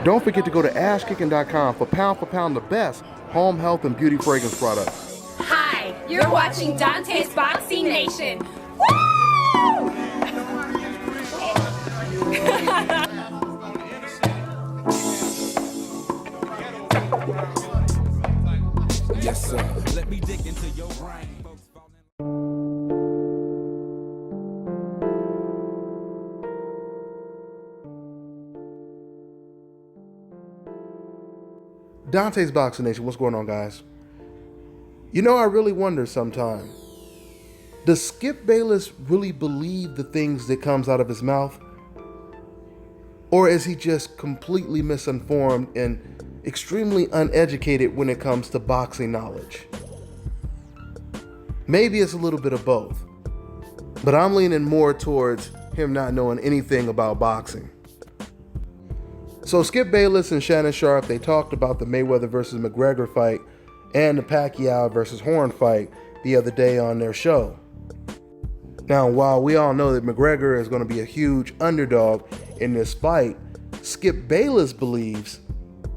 Don't forget to go to ashkicking.com for pound the best home health and beauty fragrance products. Hi, you're watching Dante's Boxing Nation. Woo! Yes, sir. Let me dig into your brain, folks. Dante's Boxing Nation, what's going on, guys? You know, I really wonder sometimes, does Skip Bayless really believe the things that comes out of his mouth? Or is he just completely misinformed and extremely uneducated when it comes to boxing knowledge? Maybe it's a little bit of both, but I'm leaning more towards him not knowing anything about boxing. So Skip Bayless and Shannon Sharpe, they talked about the Mayweather versus McGregor fight and the Pacquiao versus Horn fight the other day on their show. Now, while we all know that McGregor is going to be a huge underdog in this fight, Skip Bayless believes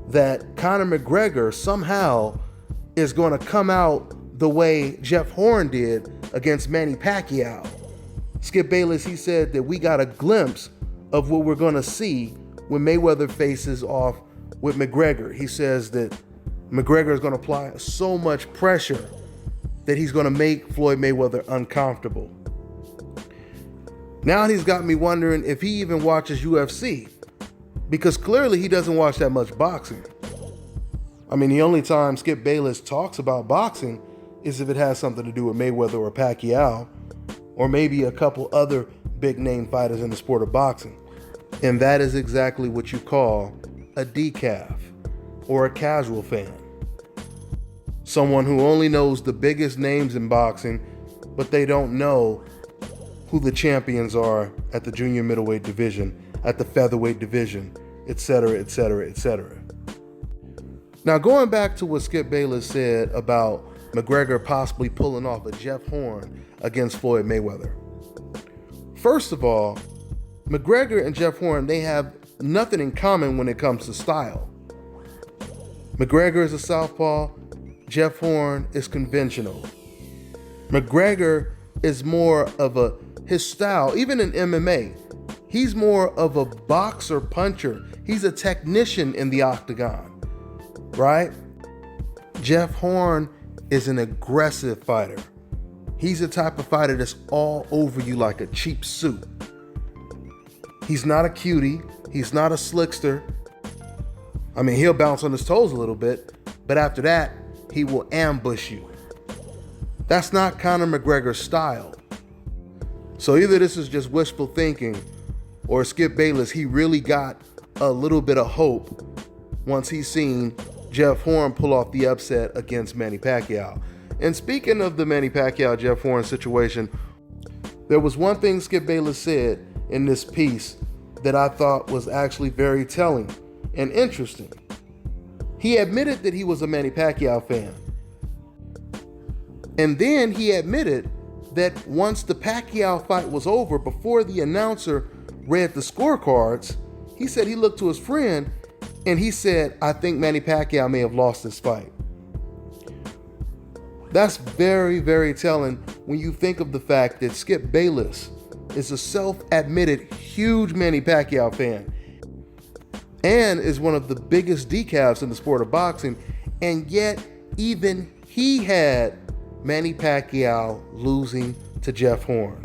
that Conor McGregor somehow is going to come out the way Jeff Horn did against Manny Pacquiao. Skip Bayless, he said that we got a glimpse of what we're going to see when Mayweather faces off with McGregor. He says that McGregor is going to apply so much pressure that he's going to make Floyd Mayweather uncomfortable. Now he's got me wondering if he even watches UFC, because clearly he doesn't watch that much boxing. I mean, the only time Skip Bayless talks about boxing is if it has something to do with Mayweather or Pacquiao, or maybe a couple other big name fighters in the sport of boxing. And that is exactly what you call a decaf, or a casual fan. Someone who only knows the biggest names in boxing, but they don't know who the champions are at the junior middleweight division, at the featherweight division, etc., etc., etc. Now, going back to what Skip Bayless said about McGregor possibly pulling off a Jeff Horn against Floyd Mayweather. First of all, McGregor and Jeff Horn, they have nothing in common when it comes to style. McGregor is a southpaw, Jeff Horn is conventional. McGregor is more of his style, even in MMA, he's more of a boxer puncher. He's a technician in the octagon, right? Jeff Horn is an aggressive fighter. He's the type of fighter that's all over you like a cheap suit. He's not a cutie. He's not a slickster. I mean, he'll bounce on his toes a little bit, but after that, he will ambush you. That's not Conor McGregor's style. So either this is just wishful thinking, or Skip Bayless, he really got a little bit of hope once he's seen Jeff Horn pull off the upset against Manny Pacquiao. And speaking of the Manny Pacquiao-Jeff Horn situation, there was one thing Skip Bayless said in this piece that I thought was actually very telling and interesting. He admitted that he was a Manny Pacquiao fan. And then he admitted that once the Pacquiao fight was over, before the announcer read the scorecards, he said he looked to his friend and he said, "I think Manny Pacquiao may have lost this fight." That's very, very telling when you think of the fact that Skip Bayless is a self-admitted huge Manny Pacquiao fan and is one of the biggest decafs in the sport of boxing, and yet even he had Manny Pacquiao losing to Jeff Horn.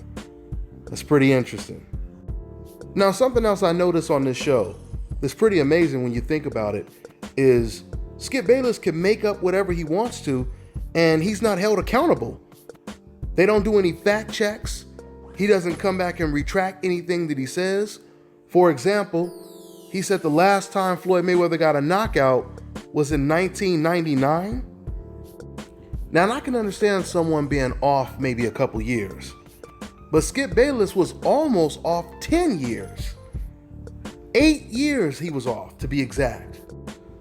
That's pretty interesting. Now, something else I noticed on this show that's pretty amazing when you think about it is Skip Bayless can make up whatever he wants to, and he's not held accountable. They don't do any fact checks. He doesn't come back and retract anything that he says. For example, he said the last time Floyd Mayweather got a knockout was in 1999. Now, I can understand someone being off maybe a couple years, but Skip Bayless was almost off 10 years. 8 years he was off, to be exact.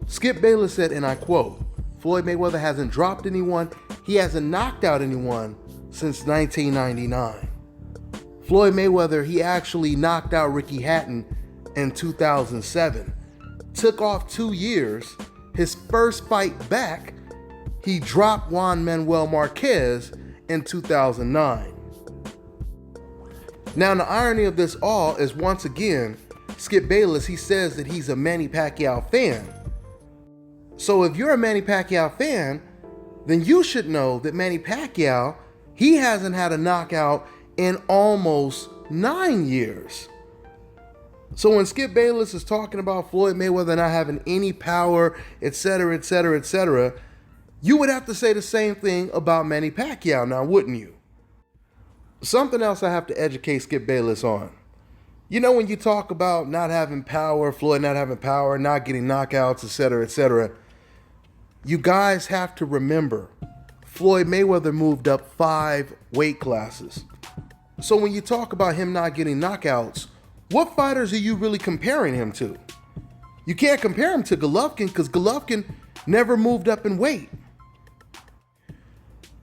Skip Bayless said, and I quote, "Floyd Mayweather hasn't dropped anyone. He hasn't knocked out anyone since 1999. Floyd Mayweather, he actually knocked out Ricky Hatton in 2007. took off 2 years. His first fight back, he dropped Juan Manuel Marquez in 2009. Now, the irony of this all is, once again, Skip Bayless, he says that he's a Manny Pacquiao fan. So if you're a Manny Pacquiao fan, then you should know that Manny Pacquiao, he hasn't had a knockout in almost 9 years. So when Skip Bayless is talking about Floyd Mayweather not having any power, etc., etc., etc., you would have to say the same thing about Manny Pacquiao now, wouldn't you? Something else I have to educate Skip Bayless on. You know, when you talk about not having power, Floyd not having power, not getting knockouts, etc., etc., you guys have to remember, Floyd Mayweather moved up 5 weight classes. So when you talk about him not getting knockouts, what fighters are you really comparing him to? You can't compare him to Golovkin because Golovkin never moved up in weight.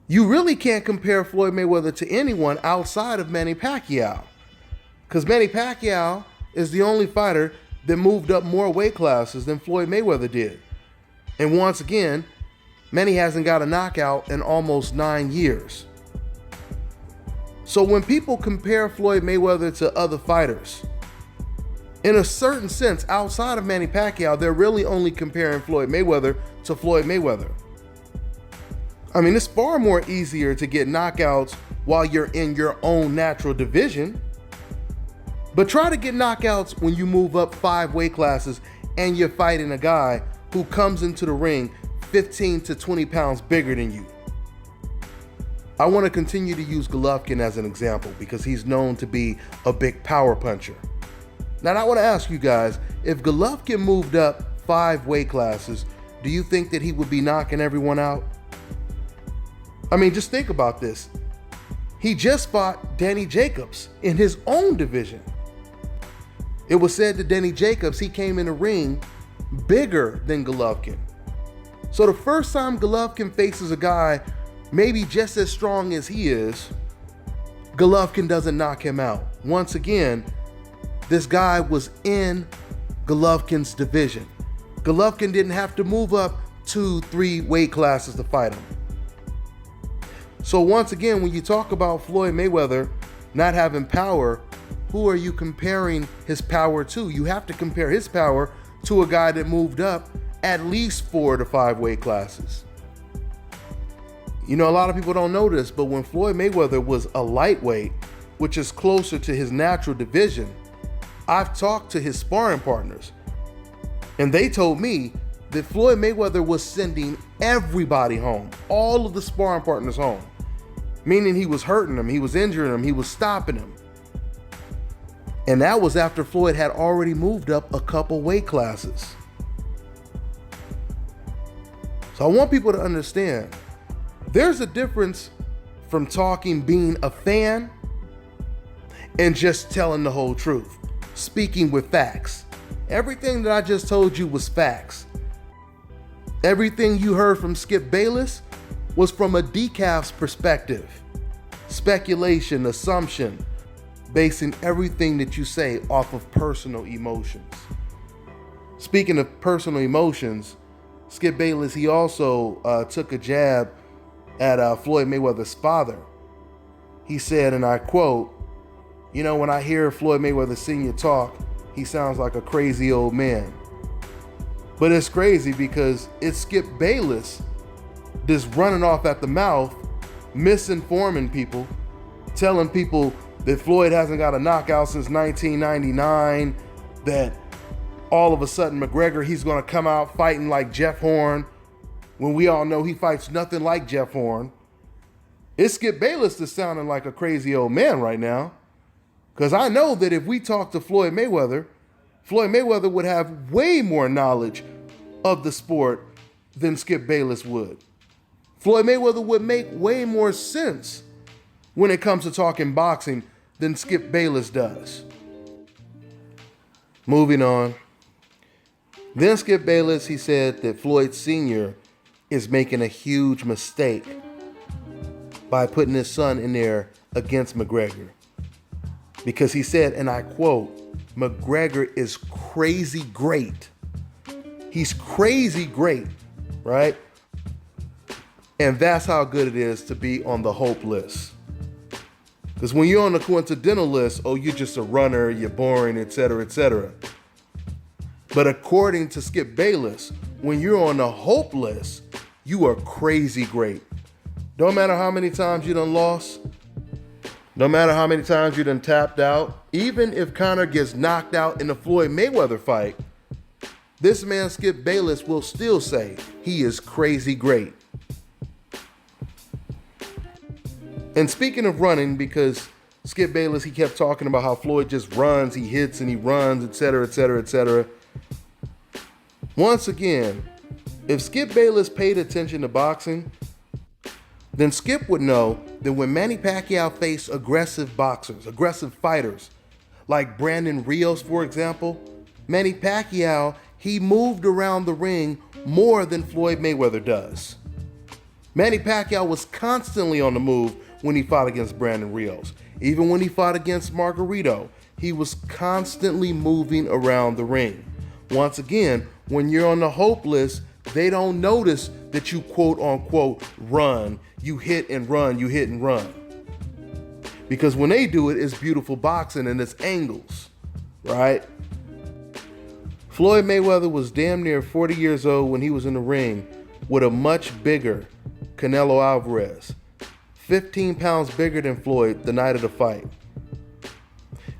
You really can't compare Floyd Mayweather to anyone outside of Manny Pacquiao, because Manny Pacquiao is the only fighter that moved up more weight classes than Floyd Mayweather did. And once again, Manny hasn't got a knockout in almost 9 years. So when people compare Floyd Mayweather to other fighters, in a certain sense, outside of Manny Pacquiao, they're really only comparing Floyd Mayweather to Floyd Mayweather. I mean, it's far more easier to get knockouts while you're in your own natural division. But try to get knockouts when you move up 5 weight classes and you're fighting a guy who comes into the ring 15 to 20 pounds bigger than you. I want to continue to use Golovkin as an example because he's known to be a big power puncher. Now, I want to ask you guys, if Golovkin moved up 5 weight classes, do you think that he would be knocking everyone out? I mean, just think about this. He just fought Danny Jacobs in his own division. It was said that Danny Jacobs, he came in the ring bigger than Golovkin. So the first time Golovkin faces a guy maybe just as strong as he is, Golovkin doesn't knock him out. Once again, this guy was in Golovkin's division. Golovkin didn't have to move up 2-3 weight classes to fight him. So once again, when you talk about Floyd Mayweather not having power, who are you comparing his power to? You have to compare his power to a guy that moved up at least 4 to 5 weight classes. You know, a lot of people don't know this, but when Floyd Mayweather was a lightweight, which is closer to his natural division, I've talked to his sparring partners, and they told me that Floyd Mayweather was sending everybody home, all of the sparring partners home, meaning he was hurting them, he was injuring them, he was stopping them. And that was after Floyd had already moved up a couple weight classes. So I want people to understand, there's a difference from being a fan, and just telling the whole truth, speaking with facts. Everything that I just told you was facts. Everything you heard from Skip Bayless was from a decaf's perspective. Speculation, assumption, basing everything that you say off of personal emotions. Speaking of personal emotions, Skip Bayless, he also took a jab at Floyd Mayweather's father. He said, and I quote, "You know, when I hear Floyd Mayweather Sr. talk, he sounds like a crazy old man." But it's crazy because it's Skip Bayless just running off at the mouth, misinforming people, telling people that Floyd hasn't got a knockout since 1999, that all of a sudden Mcgregor, he's going to come out fighting like Jeff Horn, when we all know he fights nothing like Jeff Horn. It's Skip Bayless that's sounding like a crazy old man right now. Because I know that if we talk to Floyd Mayweather would have way more knowledge of the sport than Skip Bayless would. Floyd Mayweather would make way more sense when it comes to talking boxing than Skip Bayless does. Moving on. Then Skip Bayless, he said that Floyd Sr. is making a huge mistake by putting his son in there against McGregor. Because he said, and I quote, "McGregor is crazy great. He's crazy great, right? And that's how good it is to be on the hope list. Because when you're on the coincidental list, oh, you're just a runner, you're boring, etc., etc. But according to Skip Bayless, when you're on the hope list, you are crazy great. Don't matter how many times you done lost, no matter how many times you done tapped out, even if Conor gets knocked out in the Floyd Mayweather fight, this man Skip Bayless will still say he is crazy great. And speaking of running, because Skip Bayless, he kept talking about how Floyd just runs, he hits and he runs, etc., etc., etc. Once again, if Skip Bayless paid attention to boxing, then Skip would know that when Manny Pacquiao faced aggressive boxers, aggressive fighters, like Brandon Rios, for example, Manny Pacquiao, he moved around the ring more than Floyd Mayweather does. Manny Pacquiao was constantly on the move when he fought against Brandon Rios. Even when he fought against Margarito, he was constantly moving around the ring. Once again, when you're on the hope list, they don't notice that you quote unquote run. You hit and run, you hit and run. Because when they do it, it's beautiful boxing and it's angles, right? Floyd Mayweather was damn near 40 years old when he was in the ring with a much bigger Canelo Alvarez, 15 pounds bigger than Floyd the night of the fight.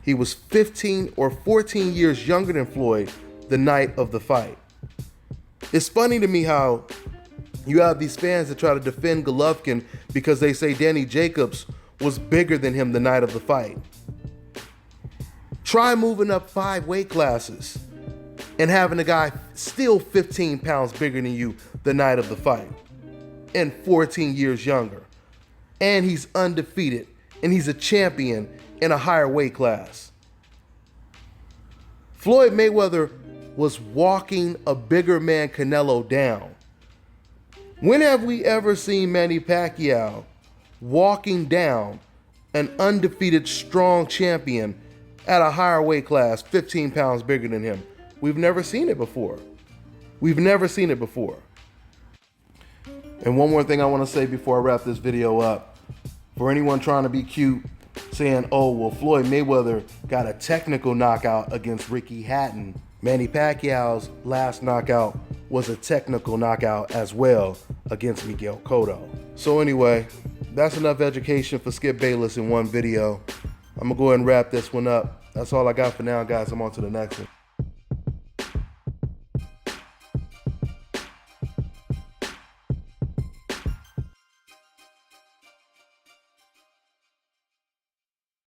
He was 15 or 14 years younger than Floyd the night of the fight. It's funny to me how you have these fans that try to defend Golovkin because they say Danny Jacobs was bigger than him the night of the fight. Try moving up 5 weight classes and having a guy still 15 pounds bigger than you the night of the fight and 14 years younger. And he's undefeated and he's a champion in a higher weight class. Floyd Mayweather was walking a bigger man Canelo down. When have we ever seen Manny Pacquiao walking down an undefeated strong champion at a higher weight class, 15 pounds bigger than him? We've never seen it before. We've never seen it before. And one more thing I want to say before I wrap this video up. For anyone trying to be cute, saying, oh, well, Floyd Mayweather got a technical knockout against Ricky Hatton. Manny Pacquiao's last knockout was a technical knockout as well against Miguel Cotto. So anyway, that's enough education for Skip Bayless in one video. I'm gonna go ahead and wrap this one up. That's all I got for now, guys. I'm on to the next one.